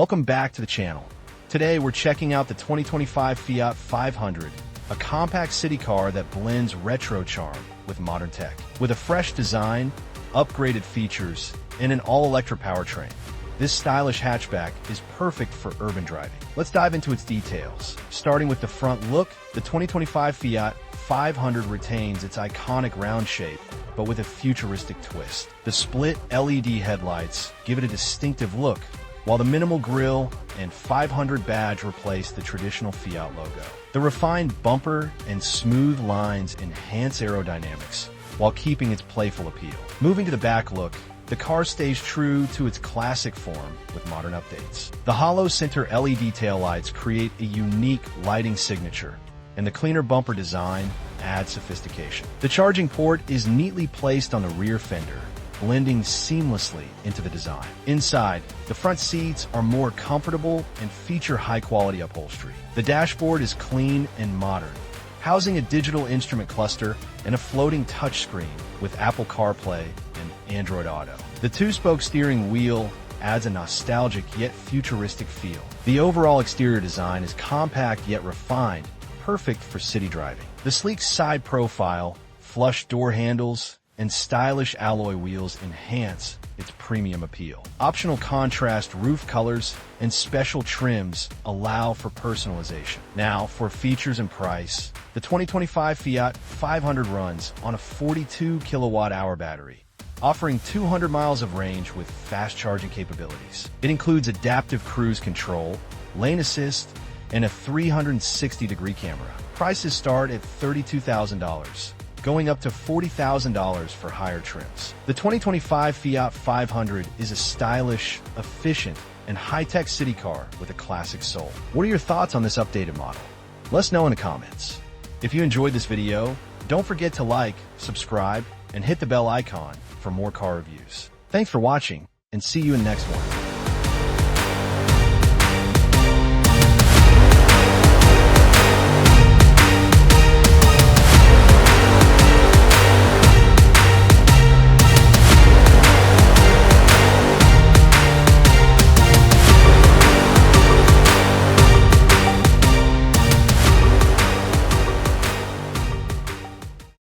Welcome back to the channel. Today we're checking out the 2025 Fiat 500, a compact city car that blends retro charm with modern tech. With a fresh design, upgraded features, and an all-electric powertrain, this stylish hatchback is perfect for urban driving. Let's dive into its details. Starting with the front look, the 2025 Fiat 500 retains its iconic round shape, but with a futuristic twist. The split LED headlights give it a distinctive look, while the minimal grille and 500 badge replace the traditional Fiat logo. The refined bumper and smooth lines enhance aerodynamics, while keeping its playful appeal. Moving to the back look, the car stays true to its classic form with modern updates. The hollow center LED taillights create a unique lighting signature, and the cleaner bumper design adds sophistication. The charging port is neatly placed on the rear fender, blending seamlessly into the design. Inside, the front seats are more comfortable and feature high-quality upholstery. The dashboard is clean and modern, housing a digital instrument cluster and a floating touchscreen with Apple CarPlay and Android Auto. The two-spoke steering wheel adds a nostalgic yet futuristic feel. The overall exterior design is compact yet refined, perfect for city driving. The sleek side profile, flush door handles, and stylish alloy wheels enhance its premium appeal. Optional contrast roof colors and special trims allow for personalization. Now, for features and price, the 2025 Fiat 500 runs on a 42 kilowatt-hour battery, offering 200 miles of range with fast charging capabilities. It includes adaptive cruise control, lane assist, and a 360-degree camera. Prices start at $32,000. Going up to $40,000 for higher trims. The 2025 Fiat 500 is a stylish, efficient, and high-tech city car with a classic soul. What are your thoughts on this updated model? Let us know in the comments. If you enjoyed this video, don't forget to like, subscribe, and hit the bell icon for more car reviews. Thanks for watching, and see you in the next one.